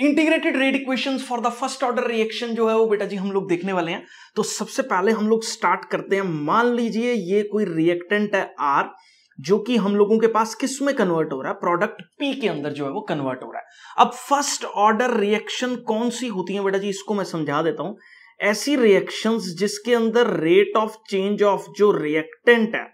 Integrated rate equations for the first order reaction जो है वो बेटा जी हम लोग देखने वाले हैं। तो सबसे पहले हम लोग स्टार्ट करते हैं। मान लीजिए ये कोई रिएक्टेंट है R, जो कि हम लोगों के पास किस में कन्वर्ट हो रहा है, प्रोडक्ट P के अंदर जो है वो कन्वर्ट हो रहा है। अब फर्स्ट ऑर्डर रिएक्शन कौन सी होती है बेटा जी, इसको मैं समझा देता हूं। ऐसी रिएक्शंस जिसके अंदर रेट ऑफ चेंज ऑफ जो रिएक्टेंट है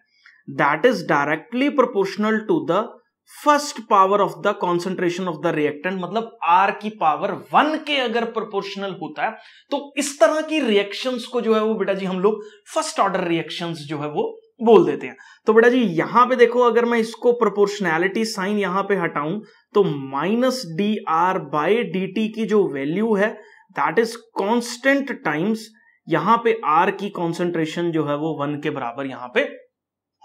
that is directly proportional to the first power of the concentration of the reactant, मतलब R की पावर 1 के अगर प्रोपोर्शनल होता है तो इस तरह की रिएक्शंस को जो है वो बेटा जी हम लोग फर्स्ट ऑर्डर रिएक्शंस जो है वो बोल देते हैं। तो बेटा जी यहां पे देखो, अगर मैं इसको प्रोपोर्शनैलिटी साइन यहां पे हटाऊं तो माइनस dr बाय dt की जो वैल्यू है दैट इज कांस्टेंट टाइम्स यहां पे R की कॉन्सेंट्रेशन जो है वो 1 के बराबर यहां पे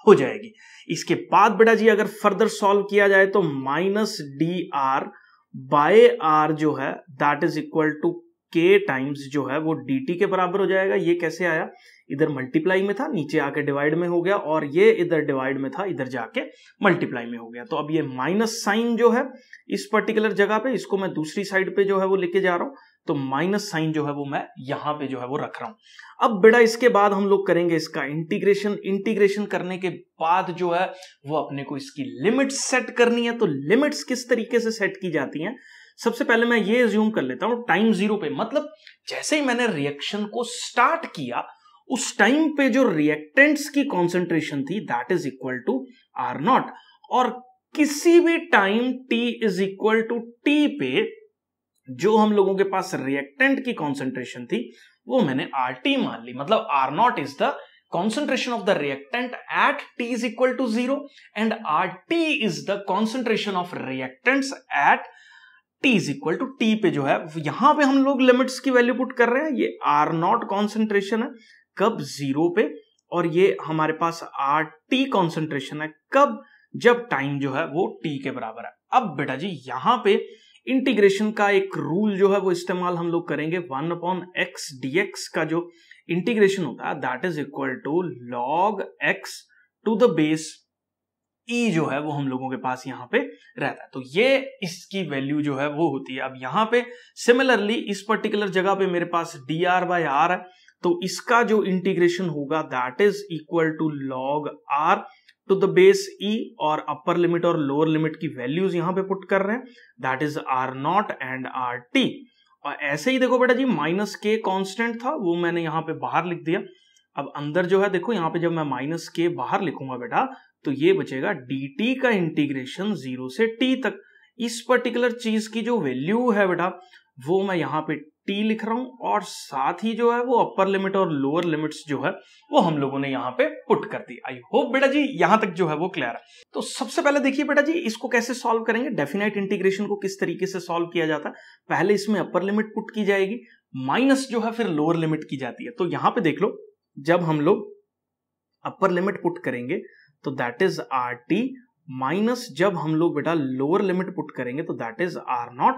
हो जाएगी। इसके बाद बेटा जी अगर फर्दर सॉल्व किया जाए तो माइनस dr बाय r जो है that is equal to k times जो है वो dt के बराबर हो जाएगा। ये कैसे आया, इधर मल्टीप्लाई में था, नीचे आके डिवाइड में हो गया, और ये इधर डिवाइड में था, इधर जाके मल्टीप्लाई में हो गया। तो अब ये माइनस साइन जो है इस पर्टिकुलर जगह पे, इसको मैं दूसरी साइड पे जो है वो लेके जा रहा हूं, तो माइनस साइन जो है वो मैं यहां पे जो है वो रख रहा हूं। अब बेटा इसके बाद हम लोग करेंगे इसका इंटीग्रेशन। इंटीग्रेशन करने के बाद जो है वो अपने को इसकी लिमिट्स सेट करनी है। तो लिमिट्स किस तरीके से सेट की जाती हैं, सबसे पहले मैं ये अज्यूम कर लेता हूं टाइम 0 पे, मतलब जैसे ही मैंने रिएक्शन को स्टार्ट किया उस टाइम पे जो रिएक्टेंट्स की कॉन्सेंट्रेशन थी that is equal to R0, और किसी भी time t is equal to t पे जो हम लोगों के पास रिएक्टेंट की कॉन्सेंट्रेशन थी वो मैंने RT मान ली, मतलब R0 is the concentration of the reactant at t is equal to 0 and RT is the concentration of reactants at t is equal to t पे जो है यहां पे हम लोग लिमिट्स की वैल्यू पुट कर रहे हैं। ये R0 कॉन्सेंट्रेशन है कब 0 पे, और ये हमारे पास RT कॉन्सेंट्रेशन है कब, जब टाइम जो है वो t के बराबर है। अब बेटा जी यहां पे इंटीग्रेशन का एक रूल जो है वो इस्तेमाल हम लोग करेंगे। 1/x dx का जो इंटीग्रेशन होता है that is equal to log x to the base e जो है वो हम लोगों के पास यहाँ पे रहता है। तो ये इसकी वैल्यू जो है वो होती है। अब यहाँ पे सिमिलरली इस पर्टिकुलर जगह पे मेरे पास dr बाय r है, तो इसका जो इंटीग्रेशन होगा that is equal to log r to the base e, और अपर लिमिट और लोअर लिमिट की वैल्यूज यहां पे पुट कर रहे हैं that is R0 and RT। और ऐसे ही देखो बेटा जी माइनस k कांस्टेंट था वो मैंने यहां पे बाहर लिख दिया। अब अंदर जो है देखो यहाँ पे जब मैं माइनस k बाहर लिखूंगा बेटा तो ये बचेगा dt का इंटीग्रेशन 0 से t तक। इस पर्टिकुलर चीज की जो वैल्यू है बेटा वो मैं यहाँ पे t लिख रहा हूं, और साथ ही जो है वो अपर लिमिट और लोअर लिमिट्स जो है वो हम लोगों ने यहाँ पे पुट कर दी। आई होप बेटा जी यहां तक जो है वो क्लियर है। तो सबसे पहले देखिए बेटा जी इसको कैसे सॉल्व करेंगे, डेफिनेट इंटीग्रेशन को किस तरीके से सॉल्व किया जाता है। पहले इसमें अपर लिमिट पुट की जाएगी, माइनस जो है फिर लोअर लिमिट की जाती है। तो यहां पे देख लो, जब हम लोग अपर लिमिट पुट करेंगे तो दैट इज RT, माइनस जब हम लोग बेटा लोअर लिमिट पुट करेंगे तो दैट इज R0,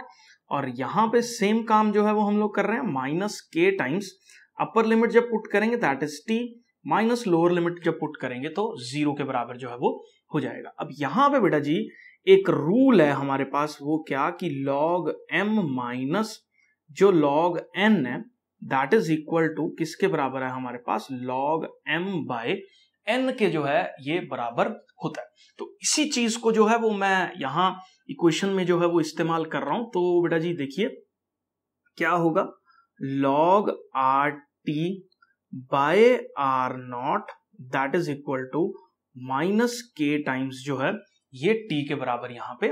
और यहां पे सेम काम जो है वो हम लोग कर रहे हैं, minus k times upper limit जब पुट करेंगे that is t, minus lower limit जब पुट करेंगे तो 0 के बराबर जो है वो हो जाएगा। अब यहां पे बेटा जी एक रूल है हमारे पास, वो क्या कि log m माइनस जो log n है दैट इज इक्वल टू किसके बराबर है हमारे पास, log m बाय n के जो है ये बराबर होता है। तो इसी चीज को जो है वो मैं यहां इक्वेशन में जो है वो इस्तेमाल कर रहा हूं। तो बेटा जी देखिए क्या होगा, log RT by R0 that is equal to minus k times जो है ये t के बराबर यहां पे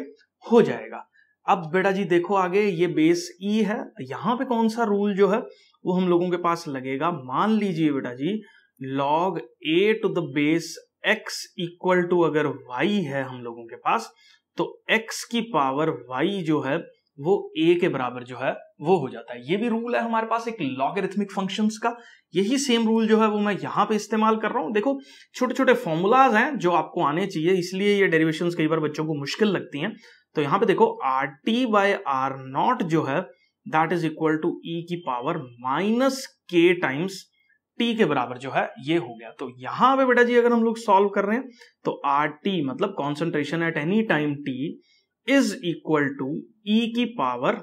हो जाएगा। अब बेटा जी देखो आगे ये बेस e है, यहां पे कौन सा रूल जो है वो हम लोगों के पास लगेगा। मान लीजिए बेटा जी log a to the base x equal to अगर y है हम लोगों के पास, तो x की पावर y जो है वो a के बराबर जो है वो हो जाता है। ये भी रूल है हमारे पास एक लॉगरिथमिक फंक्शंस का, यही सेम रूल जो है वो मैं यहां पे इस्तेमाल कर रहा हूं। देखो छोटे छोटे फॉर्मूलाज हैं जो आपको आने चाहिए, इसलिए ये डेरिवेशंस कई बार बच्चों को मुश्किल लगती हैं। तो यहां पे देखो RT बाय R0 जो है that is equal to e की power minus k times t के बराबर जो है ये हो गया। तो यहां पे बेटा जी अगर हम लोग सॉल्व कर रहे हैं तो RT मतलब concentration at any time t is equal to e की पावर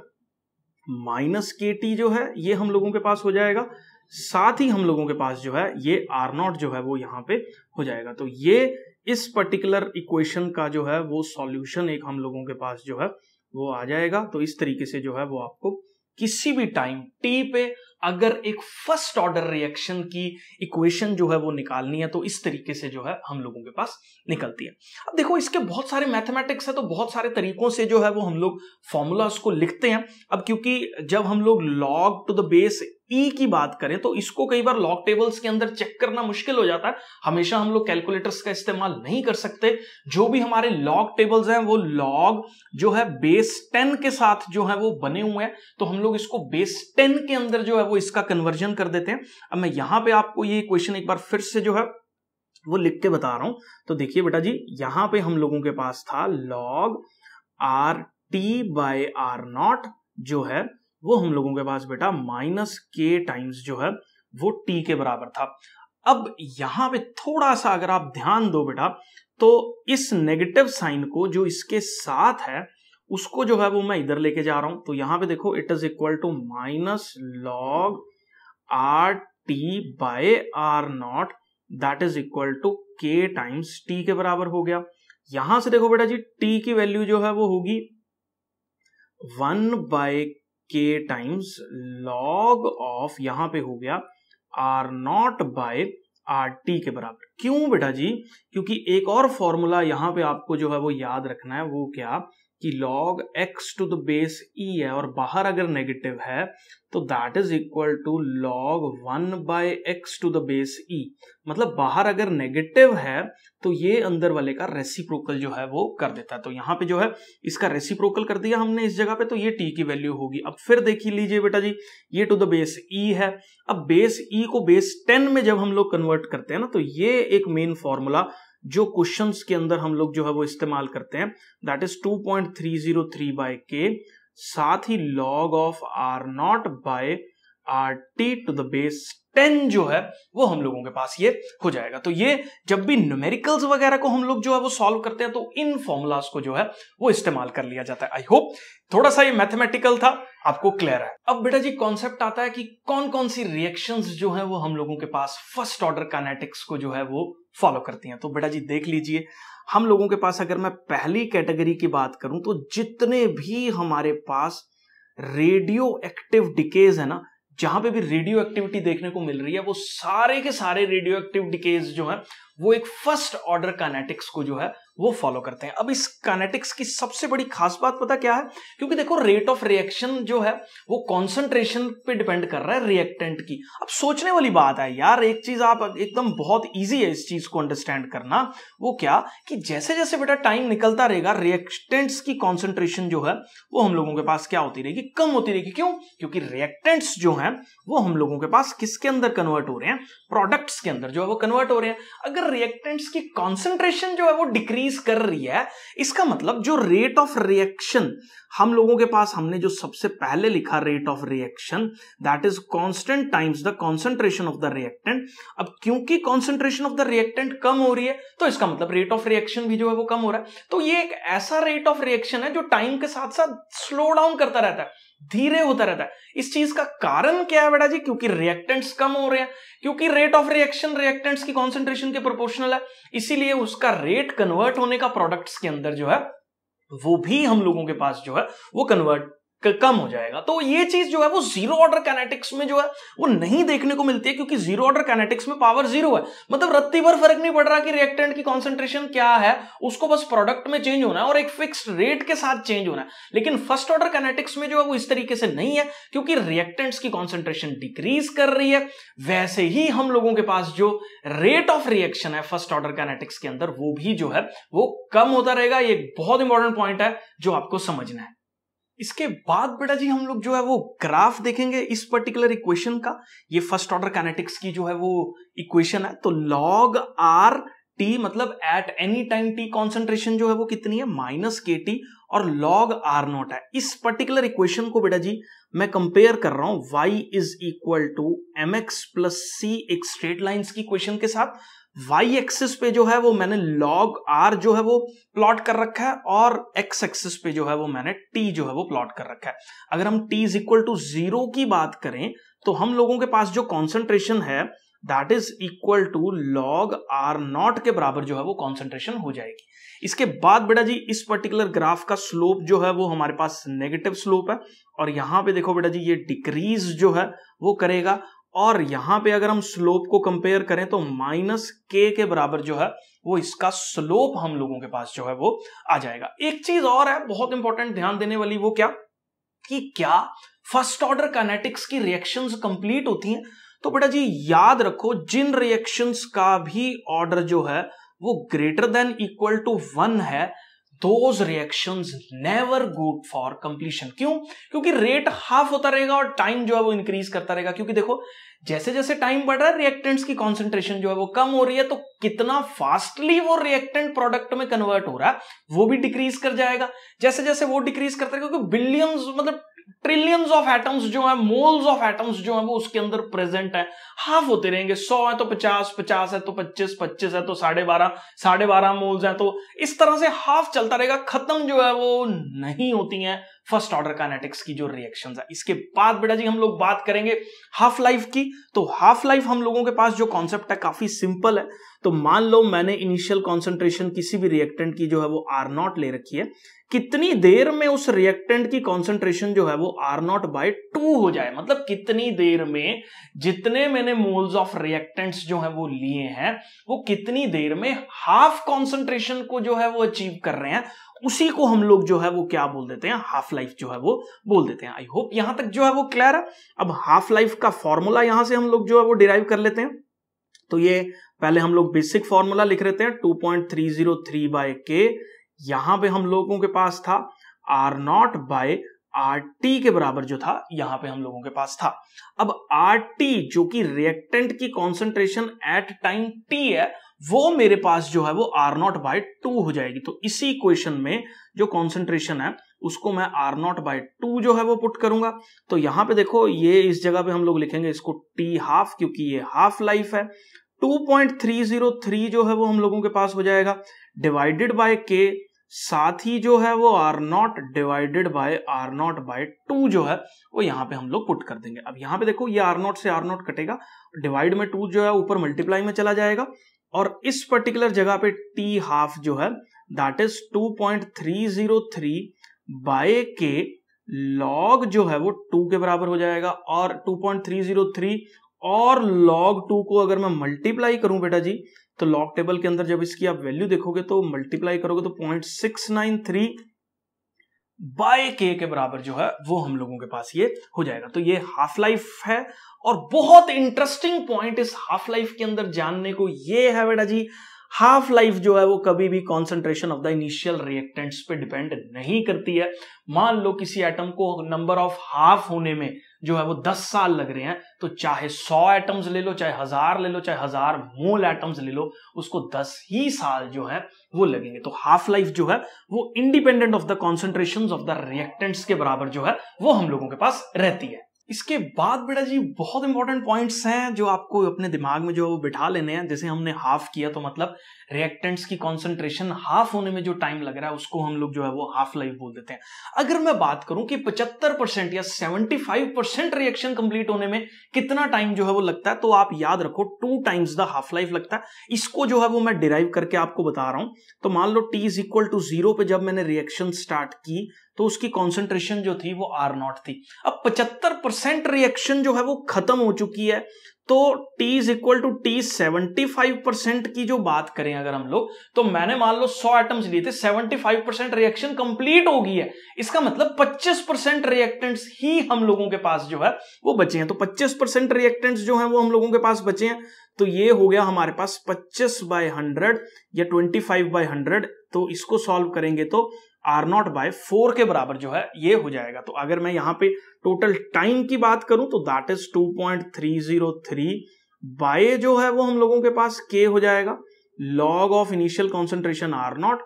माइनस के टी जो है ये हम लोगों के पास हो जाएगा, साथ ही हम लोगों के पास जो है ये आर नॉट जो है वो यहाँ पे हो जाएगा। तो ये इस पर्टिकुलर इक्वेशन का जो है वो सॉल्यूशन एक हम लोगों के पास जो है वो आ जाएगा। तो इस तरीके से जो है वो आपको किसी भी टाइम टी पे अगर एक फर्स्ट ऑर्डर रिएक्शन की इक्वेशन जो है वो निकालनी है तो इस तरीके से जो है हम लोगों के पास निकलती है। अब देखो इसके बहुत सारे मैथमेटिक्स है, तो बहुत सारे तरीकों से जो है वो हम लोग फॉर्मूलाज को लिखते हैं। अब क्योंकि जब हम लोग लॉग टू द बेस ई की बात करें तो इसको कई बार लॉग टेबल्स के अंदर चेक करना मुश्किल हो जाता है, हमेशा हम लोग कैलकुलेटर्स का इस्तेमाल नहीं कर सकते। जो भी हमारे लॉग टेबल्स हैं वो लॉग जो है बेस 10 के साथ जो है वो बने हुए हैं, तो हम लोग इसको बेस 10 के अंदर जो है वो इसका कन्वर्जन कर देते हैं। अब मैं यहां पे आपको ये इक्वेशन एक बार फिर से जो है वो लिख के बता रहा हूं। तो देखिए बेटा जी, यहां पे हम लोगों के पास था log R T by R naught जो है वो हम लोगों के पास बेटा माइनस के टाइम्स जो है वो टी के बराबर था। अब यहां पे थोड़ा सा अगर आप ध्यान दो बेटा, तो इस नेगेटिव साइन को जो इसके साथ है उसको जो है वो मैं इधर लेके जा रहा हूं। तो यहां पे देखो it is equal to minus log R T by R naught that is equal to K times T के बराबर हो गया। यहां से देखो बेटा जी टी की वैल्यू जो है वो होगी 1 बाय के टाइम्स लॉग ऑफ, यहां पे हो गया R naught by R T के बराबर। क्यों बेटा जी? क्योंकि एक और फॉर्मूला यहां पे आपको जो है वो याद रखना है, वो क्या कि log x to the base e है और बाहर अगर नेगेटिव है तो that is equal to log 1 by x to the base e। मतलब बाहर अगर नेगेटिव है तो ये अंदर वाले का रेसिप्रोकल जो है वो कर देता है। तो यहां पे जो है इसका रेसिप्रोकल कर दिया हमने इस जगह पे, तो ये t की वैल्यू होगी। अब फिर देख लीजिए बेटा जी, ये टू द बेस e है। अब बेस e को बेस 10 में जब हम लोग कन्वर्ट करते हैं ना, तो ये एक मेन फॉर्मूला जो क्वेश्चंस के अंदर हम लोग जो है वो इस्तेमाल करते हैं, दैट इज 2.303 बाय के, साथ ही log of R naught by R T to the base 10 जो है वो हम लोगों के पास ये हो जाएगा। तो ये जब भी न्यूमेरिकल्स वगैरह को हम लोग जो है वो सॉल्व करते हैं तो इन फॉर्मूलाज को जो है वो इस्तेमाल कर लिया जाता है। आई होप थोड़ा सा ये मैथमेटिकल था, आपको क्लियर है। अब बेटा जी कॉन्सेप्ट आता है कि कौन कौन सी रिएक्शंस जो है वो हम लोगों के पास फर्स्ट ऑर्डर काइनेटिक्स को जो है वो फॉलो करती हैं। तो बेटा जी देख लीजिए, हम लोगों के पास अगर मैं पहली कैटेगरी की बात करूं तो जितने भी हमारे पास रेडियो एक्टिव डिकेज है ना, जहां पे भी रेडियो एक्टिविटी देखने को मिल रही है, वो सारे के सारे रेडियो एक्टिव डिकेज जो है वो एक फर्स्ट ऑर्डर काइनेटिक्स को जो है वो फॉलो करते हैं। अब इस काइनेटिक्स की सबसे बड़ी खास बात पता क्या है? क्योंकि देखो रेट ऑफ रिएक्शन जो है वो कॉन्सेंट्रेशन पे डिपेंड कर रहा है रिएक्टेंट की। अब सोचने वाली बात है यार, एक चीज आप एकदम बहुत इजी है इस चीज को अंडरस्टैंड करना, वो क्या कि जैसे जैसे बेटा टाइम निकलता रहेगा रिएक्टेंट्स की कॉन्सेंट्रेशन जो है वो हम लोगों के पास क्या होती रहेगी? कम होती रहेगी। क्यों? क्योंकि रिएक्टेंट्स जो है वो हम लोगों के पास किसके अंदर कन्वर्ट हो रहे हैं? प्रोडक्ट्स के अंदर जो है वो कन्वर्ट हो रहे हैं। अगर रिएक्टेंट्स की कॉन्सेंट्रेशन जो है वो डिक्रीज कर रही है, इसका मतलब जो रेट ऑफ रिएक्शन हम लोगों के पास, हमने जो सबसे पहले लिखा rate of reaction that is constant times the concentration of the reactant. अब क्योंकि कंसंट्रेशन ऑफ द रिएक्टेंट कम हो रही है तो इसका मतलब रेट ऑफ रिएक्शन भी जो है वो कम हो रहा है। तो ये एक ऐसा रेट ऑफ रिएक्शन है जो टाइम के साथ साथ स्लो डाउन करता रहता है, धीरे होता रहता है। इस चीज का कारण क्या है बेटा जी? क्योंकि रिएक्टेंट्स कम हो रहे हैं, क्योंकि रेट ऑफ रिएक्शन रिएक्टेंट्स की कॉन्सेंट्रेशन के प्रोपोर्शनल है, इसीलिए उसका रेट कन्वर्ट होने का प्रोडक्ट्स के अंदर जो है वो भी हम लोगों के पास जो है वो कन्वर्ट कम हो जाएगा। तो ये चीज जो है वो जीरो ऑर्डर काइनेटिक्स में जो है वो नहीं देखने को मिलती है, क्योंकि जीरो ऑर्डर काइनेटिक्स में पावर जीरो है। मतलब रत्ती भर फर्क नहीं पड़ रहा कि रिएक्टेंट की कॉन्सेंट्रेशन क्या है, उसको बस प्रोडक्ट में चेंज होना है और एक फिक्स्ड रेट के साथ चेंज होना है। लेकिन फर्स्ट ऑर्डर काइनेटिक्स में जो है वो इस तरीके से नहीं है, क्योंकि रिएक्टेंट्स की कॉन्सेंट्रेशन डिक्रीज कर रही है। वैसे ही हम लोगों के पास जो रेट ऑफ रिएक्शन है फर्स्ट ऑर्डर काइनेटिक्स के अंदर वो भी जो है वो कम होता रहेगा। ये एक बहुत इंपॉर्टेंट पॉइंट है जो आपको समझना है। इसके बाद बेटा जी हम लोग जो है वो ग्राफ देखेंगे इस पर्टिकुलर इक्वेशन का। ये फर्स्ट ऑर्डर काइनेटिक्स की जो है वो इक्वेशन है। तो log आर टी मतलब eight any time T concentration जो है वो कितनी है? माइनस के टी, और log आर नॉट है। इस पर्टिकुलर इक्वेशन को बेटा जी मैं कंपेयर कर रहा हूं y is equal to M X plus C एक स्ट्रेट लाइन्स की इक्वेशन के साथ। वाई एक्सिस पे जो है वो मैंने लॉग आर जो है वो प्लॉट कर रखा है और एक्स एक्सिस पे जो है वो मैंने टी जो है वो प्लॉट कर रखा है। अगर हम टी इज इक्वल टू 0 की बात करें तो हम लोगों के पास जो कॉन्सेंट्रेशन है that is equal to log R naught के बराबर जो है वो कॉन्सेंट्रेशन हो जाएगी। इसके बाद बेटा जी इस पर्टिकुलर ग्राफ का स्लोप जो है वो हमारे पास नेगेटिव स्लोप है और यहां पे देखो बेटा जी ये डिक्रीज जो है वो करेगा और यहां पे अगर हम स्लोप को कंपेयर करें तो माइनस के बराबर जो है वो इसका स्लोप हम लोगों के पास जो है वो आ जाएगा। एक चीज और है बहुत इंपॉर्टेंट ध्यान देने वाली, वो क्या कि क्या फर्स्ट ऑर्डर काइनेटिक्स की रिएक्शंस कंप्लीट होती हैं? तो बेटा जी याद रखो जिन रिएक्शंस का भी ऑर्डर जो है वो ग्रेटर देन इक्वल टू 1 है those reactions never go for completion। क्यों? क्योंकि रेट हाफ होता रहेगा और टाइम जो है वो इंक्रीज करता रहेगा। क्योंकि देखो जैसे जैसे टाइम बढ़ रहा है रिएक्टेंट्स की कॉन्सेंट्रेशन जो है वो कम हो रही है, तो कितना फास्टली वो रिएक्टेंट प्रोडक्ट में कन्वर्ट हो रहा है वो भी डिक्रीज कर जाएगा। जैसे जैसे वो डिक्रीज करता रहेगा क्योंकि बिलियंस मतलब ट्रिलियंस ऑफ एटम्स जो है, मोल्स ऑफ एटम्स जो है वो उसके अंदर प्रेजेंट है, हाफ होते रहेंगे। 100 है तो 50, 50 है तो 25, 25 है तो 12.5, 12.5 मोल्स है, तो इस तरह से हाफ चलता रहेगा, खत्म जो है वो नहीं होती हैं फर्स्ट ऑर्डर काइनेटिक्स की जो रिएक्शंस है। इसके बाद बेटा जी हम लोग बात करेंगे हाफ लाइफ की। तो हाफ लाइफ हम लोगों के पास जो कॉन्सेप्ट है काफी सिंपल है। तो मान लो मैंने इनिशियल कॉन्सेंट्रेशन किसी भी रिएक्टेंट की जो है वो R0 ले रखी है, कितनी देर में उस रिएक्टेंट की कॉन्सेंट्रेशन जो है वो R0/2 हो जाए, मतलब कितनी देर में जितने मैंने मोल्स ऑफ रिएक्टेंट्स जो है वो लिए हैं वो कितनी देर में हाफ कॉन्सेंट्रेशन को जो है वो अचीव कर रहे हैं, उसी को हम लोग जो है वो क्या बोल देते हैं, हाफ लाइफ जो है वो बोल देते हैं। आई होप यहां तक जो है वो क्लियर है। अब हाफ लाइफ का फॉर्मूला यहां से हम लोग जो है वो डिराइव कर लेते हैं। तो ये पहले हम लोग बेसिक फॉर्मूला लिख लेते हैं 2.303/K। यहां पे हम लोगों के पास था R0/RT के बराबर जो था यहां पे हम लोगों के पास था। अब RT जो कि रिएक्टेंट की कॉन्सेंट्रेशन एट टाइम T है वो मेरे पास जो है वो R0/2 हो जाएगी। तो इसी इक्वेशन में जो कॉन्सेंट्रेशन है उसको मैं R0/2 जो है वो पुट करूंगा। तो यहां पे देखो ये इस जगह पे हम लोग लिखेंगे इसको T हाफ, क्योंकि ये हाफ लाइफ है। 2.303 जो है वो हम लोगों के पास हो जाएगा डिवाइडेड बाय K, साथ ही जो है वो R0 डिवाइडेड बाय R0/2 जो है वो यहां पे हम लोग पुट कर देंगे। अब यहां पे देखो ये R0 से R0 कटेगा, डिवाइड में 2 जो है ऊपर मल्टीप्लाई में चला जाएगा और इस पर्टिकुलर जगह पे T हाफ जो है दैट इज 2.303/K लॉग जो है वो 2 के बराबर हो जाएगा। और 2.303 और log 2 को अगर मैं मल्टीप्लाई करूं बेटा जी तो लॉग टेबल के अंदर जब इसकी आप वैल्यू देखोगे तो मल्टीप्लाई करोगे तो 0.693/K के बराबर जो है वो हम लोगों के पास ये हो जाएगा। तो ये हाफ लाइफ है और बहुत इंटरेस्टिंग पॉइंट इस हाफ लाइफ के अंदर जानने को ये है बेटा जी, हाफ लाइफ जो है वो कभी भी concentration of the initial reactants पे डिपेंड नहीं करती है। मान लो किसी एटम को नंबर ऑफ हाफ होने में जो है वो 10 साल लग रहे हैं, तो चाहे 100 एटम्स ले लो, चाहे 1000 ले लो, चाहे 1000 मोल एटम्स ले लो, उसको 10 ही साल जो है वो लगेंगे। तो हाफ लाइफ जो है वो independent of the concentrations of the reactants के बराबर जो है वो हम लोगों के पास रहती है। इसके बाद बेटा जी बहुत इंपॉर्टेंट पॉइंट्स हैं जो आपको अपने दिमाग में जो वो बिठा लेने हैं। जैसे हमने हाफ किया तो मतलब रिएक्टेंट्स की कॉन्सेंट्रेशन हाफ होने में जो टाइम लग रहा है उसको हम लोग जो है वो हाफ लाइफ बोल देते हैं। अगर मैं बात करूं कि 75% या 75% रिएक्शन कंप्लीट होने में कितना टाइम जो है वो लगता है, तो आप याद रखो 2 टाइम्स द हाफ लाइफ लगता है। इसको जो है वो मैं डिराइव करके आपको बता रहा हूं। तो मान लो T इज इक्वल टू 0 पे जब मैंने रिएक्शन स्टार्ट की तो उसकी कॉन्सेंट्रेशन जो थी वो R0 थी। अब 75% रिएक्शन जो है वो खत्म हो चुकी है, तो T is equal to T 75% की जो बात करें अगर हम लोग, तो मैंने मान लो 100 एटम्स लिए थे, 75% रिएक्शन कंप्लीट हो गई है। इसका मतलब 25% रिएक्टेंट्स ही हम लोगों के पास जो है वो बचे हैं। तो 25% रिएक्टेंट्स जो हैं वो हम लोगों के पास बचे हैं। तो ये हो गया हमारे पास 25/100 या 25/100। तो इसको सॉल्व करेंगे तो R0/4 के बराबर जो है ये हो जाएगा। तो अगर मैं यहां पे टोटल टाइम की बात करूं तो दैट इज 2.303 बाय जो है वो हम लोगों के पास K हो जाएगा, log of initial concentration R0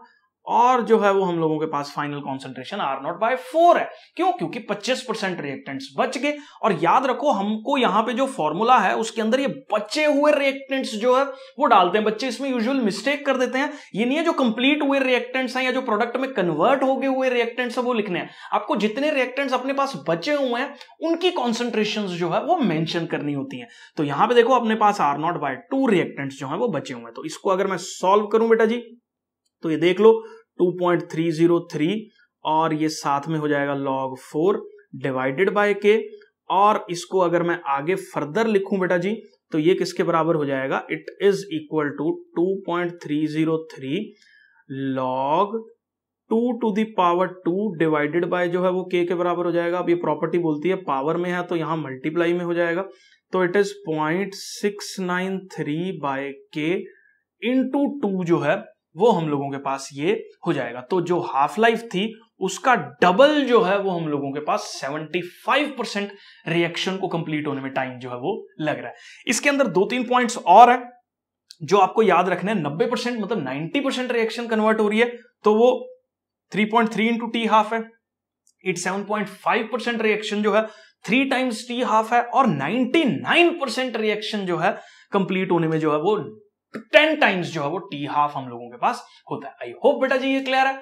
और जो है वो हम लोगों के पास फाइनल कॉन्सेंट्रेशन R0/4 है। क्यों? क्योंकि 25% रिएक्टेंट्स बच गए। और याद रखो हमको यहां पे जो फॉर्मूला है उसके अंदर ये बचे हुए रिएक्टेंट्स जो है वो डालते हैं। बच्चे इसमें यूजुअल मिस्टेक कर देते हैं। ये नहीं है जो कंप्लीट हुए रिएक्टेंट्स हैं या जो प्रोडक्ट में कन्वर्ट हो गए हुए रिएक्टेंट्स है वो लिखने हैं। आपको जितने रिएक्टेंट्स अपने पास बचे हुए हैं उनकी कॉन्सेंट्रेशन जो है वो मेंशन करनी होती है। तो यहां पे देखो अपने पास R0/2 रिएक्टेंट्स जो है वो बचे हुए हैं। तो इसको अगर मैं सॉल्व करूं बेटा जी तो ये देख लो 2.303 और ये साथ में हो जाएगा log 4 डिवाइडेड बाय के। और इसको अगर मैं आगे फर्दर लिखूं बेटा जी तो ये किसके बराबर हो जाएगा? It is equal to 2.303 log 2 to the power 2 divided by जो है वो k के बराबर हो जाएगा। अब ये प्रॉपर्टी बोलती है पावर में है तो यहां मल्टीप्लाई में हो जाएगा। तो it is 0.693 by k into 2 जो है वो हम लोगों के पास ये हो जाएगा। तो जो हाफ लाइफ थी उसका डबल जो है वो हम लोगों के पास 75% रिएक्शन को कंप्लीट होने में टाइम जो है वो लग रहा है। इसके अंदर 2-3 पॉइंट्स और है जो आपको याद रखने हैं। 90% मतलब 90% रिएक्शन कन्वर्ट हो रही है तो वो 3.3 इंटू टी हाफ है। 87.5% रिएक्शन जो है 3 टाइम्स टी हाफ है। और 99% रिएक्शन जो है कंप्लीट होने में जो है वो 10 टाइम्स जो है वो टी हाफ हम लोगों के पास होता है। आई होप बेटा जी ये क्लियर है।